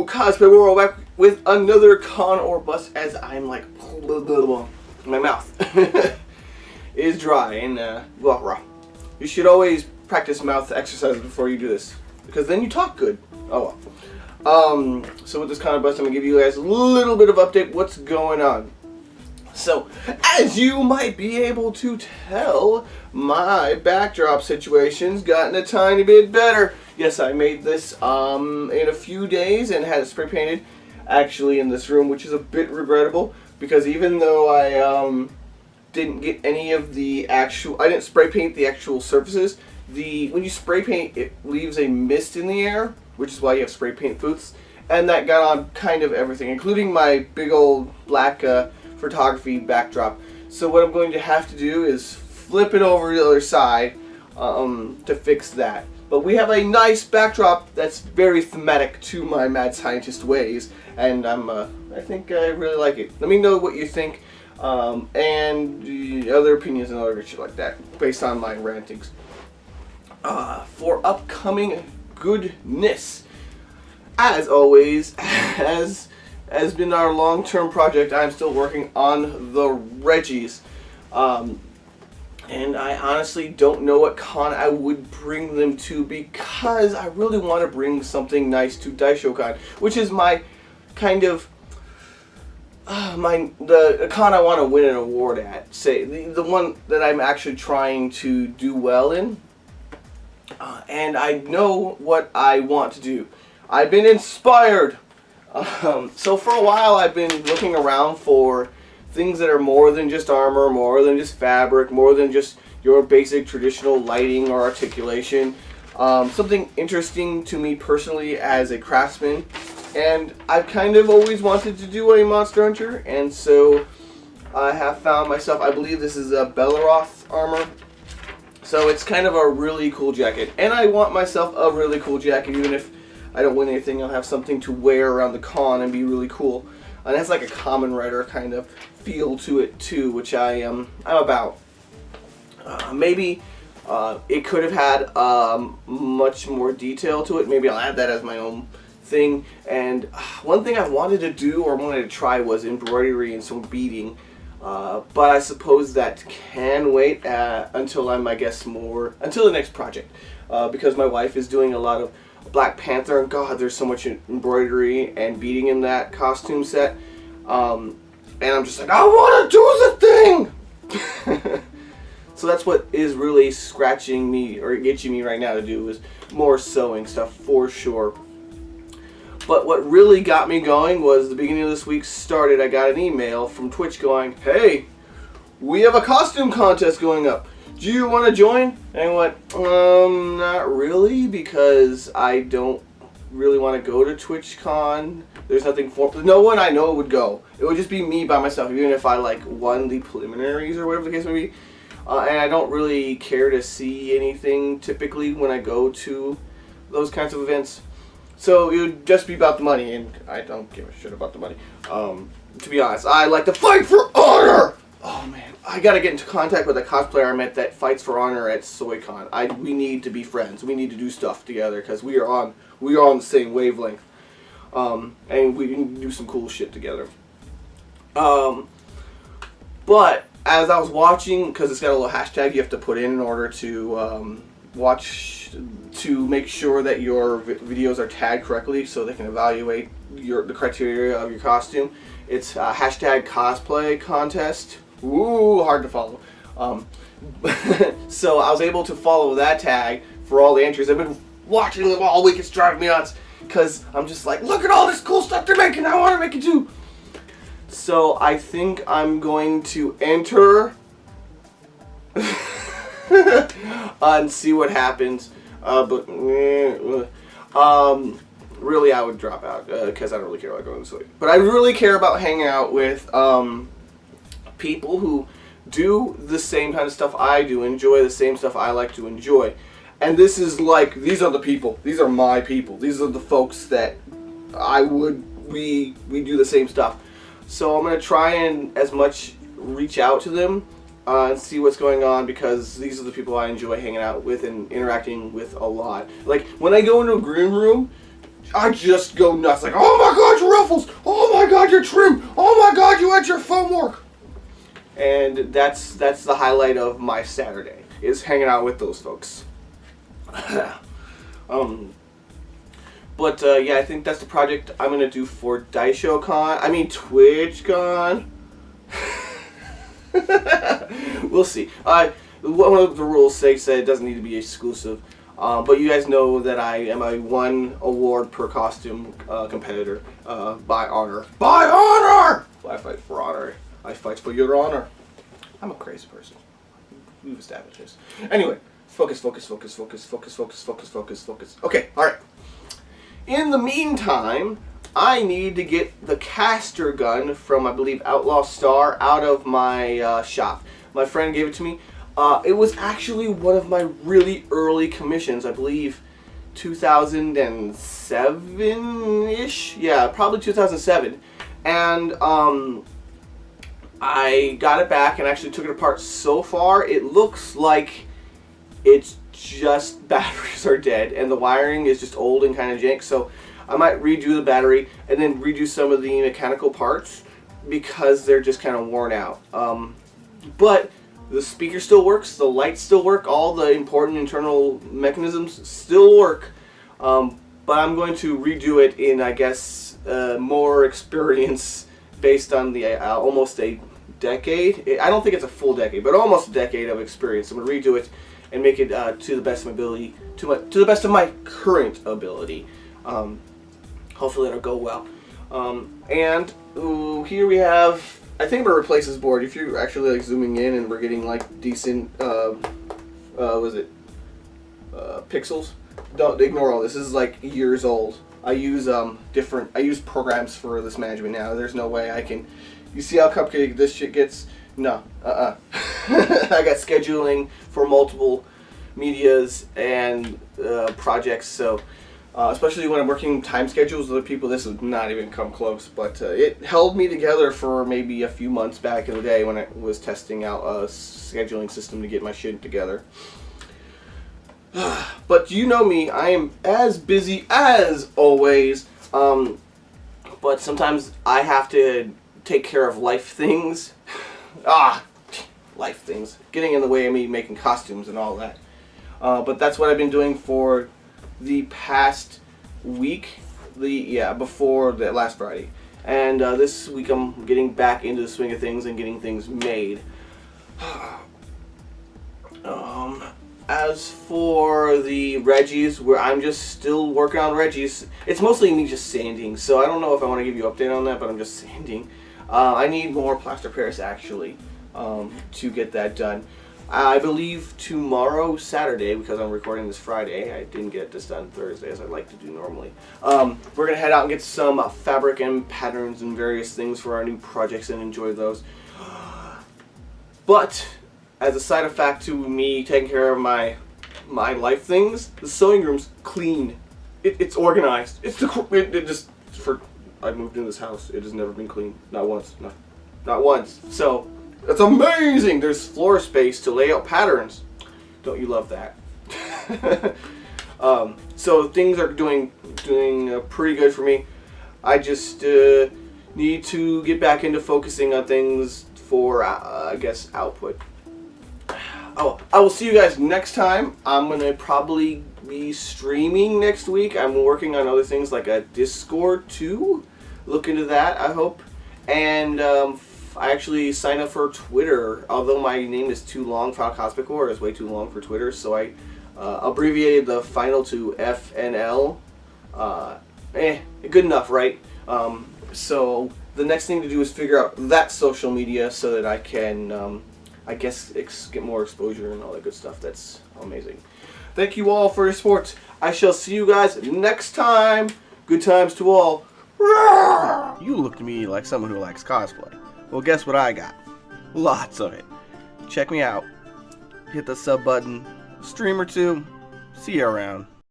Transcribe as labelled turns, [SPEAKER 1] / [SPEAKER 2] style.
[SPEAKER 1] Cosplay World, back with another con or bust as I'm like, my mouth is dry and well, raw. You should always practice mouth exercises before you do this, because then you talk good. Oh well. So with this con or bust, I'm gonna give you guys a little bit of update what's going on. So, as you might be able to tell, my backdrop situation's gotten a tiny bit better. Yes, I made this in a few days and had it spray painted actually in this room, which is a bit regrettable because even though I didn't get any of the actual, I didn't spray paint the actual surfaces, when you spray paint, it leaves a mist in the air, which is why you have spray paint booths, and that got on kind of everything, including my big old black photography backdrop. So what I'm going to have to do is flip it over to the other side to fix that. But we have a nice backdrop that's very thematic to my mad scientist ways, and I think I really like it. Let me know what you think and other opinions and other shit like that based on my rantings. For upcoming goodness, as always, has been our long-term project. I'm still working on the Reggies. And I honestly don't know what con I would bring them to because I really want to bring something nice to DaishoCon, which is my kind of the con I want to win an award at. Say the one that I'm actually trying to do well in. And I know what I want to do. I've been inspired. So for a while I've been looking around for things that are more than just armor, more than just fabric, more than just your basic traditional lighting or articulation. Something interesting to me personally as a craftsman. And I've kind of always wanted to do a Monster Hunter, and so I have found myself, I believe this is a Belleroth armor. So it's kind of a really cool jacket. And I want myself a really cool jacket, even if I don't win anything, I'll have something to wear around the con and be really cool. And that's like a Kamen Rider kind of feel to it too, which I'm about. Maybe it could have had much more detail to it. Maybe I'll add that as my own thing. And one thing I wanted to do or wanted to try was embroidery and some beading. But I suppose that can wait until I'm, I guess, until the next project. Because my wife is doing a lot of Black Panther, and God, there's so much embroidery and beading in that costume set. And I'm just like, I want to do the thing! So that's what is really scratching me, or itching me right now to do, is more sewing stuff, for sure. But what really got me going was the beginning of this week started, I got an email from Twitch going, hey, we have a costume contest going up. Do you want to join? And I went, not really, because I don't really want to go to TwitchCon. There's nothing for, no one I know would go. It would just be me by myself, even if I like won the preliminaries or whatever the case may be. And I don't really care to see anything typically when I go to those kinds of events. So it would just be about the money, and I don't give a shit about the money. To be honest, I like to fight for honor! Oh man, I gotta get into contact with a cosplayer I met that fights for honor at SoyCon. We need to be friends. We need to do stuff together because we are on the same wavelength. And we can do some cool shit together. But as I was watching, because it's got a little hashtag you have to put in order to watch, to make sure that your videos are tagged correctly so they can evaluate the criteria of your costume. It's hashtag cosplay contest. Ooh, hard to follow. So I was able to follow that tag for all the entries. I've been watching them all week. It's driving me nuts because I'm just like, look at all this cool stuff they're making. I want to make it too. So I think I'm going to enter and see what happens. But really, I would drop out because I don't really care about going to sleep. But I really care about hanging out with people who do the same kind of stuff I do, enjoy the same stuff I like to enjoy. And this is like, these are the people. These are my people. These are the folks that we do the same stuff. So I'm going to try and as much reach out to them and see what's going on, because these are the people I enjoy hanging out with and interacting with a lot. Like when I go into a green room, I just go nuts. Like, oh my god, your ruffles! Oh my god, your trim! Oh my god, you had your foam work! And that's the highlight of my Saturday, is hanging out with those folks. But yeah, I think that's the project I'm gonna do for TwitchCon. We'll see. One of the rules said it doesn't need to be exclusive. But you guys know that I am a 1 award per costume competitor by honor. By honor! I fight for honor. I fight for your honor. I'm a crazy person. We've established this. Anyway, focus. Okay, alright. In the meantime, I need to get the caster gun from, I believe, Outlaw Star out of my shop. My friend gave it to me. It was actually one of my really early commissions, I believe 2007-ish? Yeah, probably 2007. And I got it back and actually took it apart. So far, it looks like it's just batteries are dead and the wiring is just old and kind of jank. So I might redo the battery and then redo some of the mechanical parts because they're just kind of worn out. But the speaker still works, the lights still work, all the important internal mechanisms still work. But I'm going to redo it in, I guess, more experience based on the almost a decade. I don't think it's a full decade, but almost a decade of experience. I'm going to redo it and make it to the best of my ability, to the best of my current ability. Hopefully it'll go well. Here we have, I think I'm gonna replace this board. If you're actually like zooming in and we're getting like decent, pixels, don't ignore all this. This is like years old. I use I use programs for this management now. There's no way I can. You see how cupcake this shit gets? No, I got scheduling for multiple medias and projects, so especially when I'm working time schedules with other people, this would not even come close. But it held me together for maybe a few months back in the day when I was testing out a scheduling system to get my shit together. But you know me, I am as busy as always, but sometimes I have to take care of life things. Life things. Getting in the way of me making costumes and all that. But that's what I've been doing for the past week, before the last Friday. And this week I'm getting back into the swing of things and getting things made. As for the Reggies, where I'm just still working on Reggies, it's mostly me just sanding, so I don't know if I want to give you an update on that, but I'm just sanding. I need more plaster Paris actually to get that done. I believe tomorrow, Saturday, because I'm recording this Friday, I didn't get this done Thursday as I'd like to do normally. We're going to head out and get some fabric and patterns and various things for our new projects and enjoy those. But as a side effect to me taking care of my life things, the sewing room's clean. It's organized. I moved into this house. It has never been clean. Not once. Not once. So it's amazing. There's floor space to lay out patterns. Don't you love that? So things are doing pretty good for me. I just need to get back into focusing on things for I guess output. Oh, I will see you guys next time. I'm gonna probably be streaming next week. I'm working on other things like a Discord too. Look into that, I hope. And I actually signed up for Twitter, although my name is too long. Final Cosmic War is way too long for Twitter, so I abbreviated the final to FNL. Good enough, right? So the next thing to do is figure out that social media so that I can, I guess, get more exposure and all that good stuff. That's amazing. Thank you all for your support. I shall see you guys next time. Good times to all. You look to me like someone who likes cosplay. Well, guess what I got? Lots of it. Check me out. Hit the sub button. Stream or two. See you around.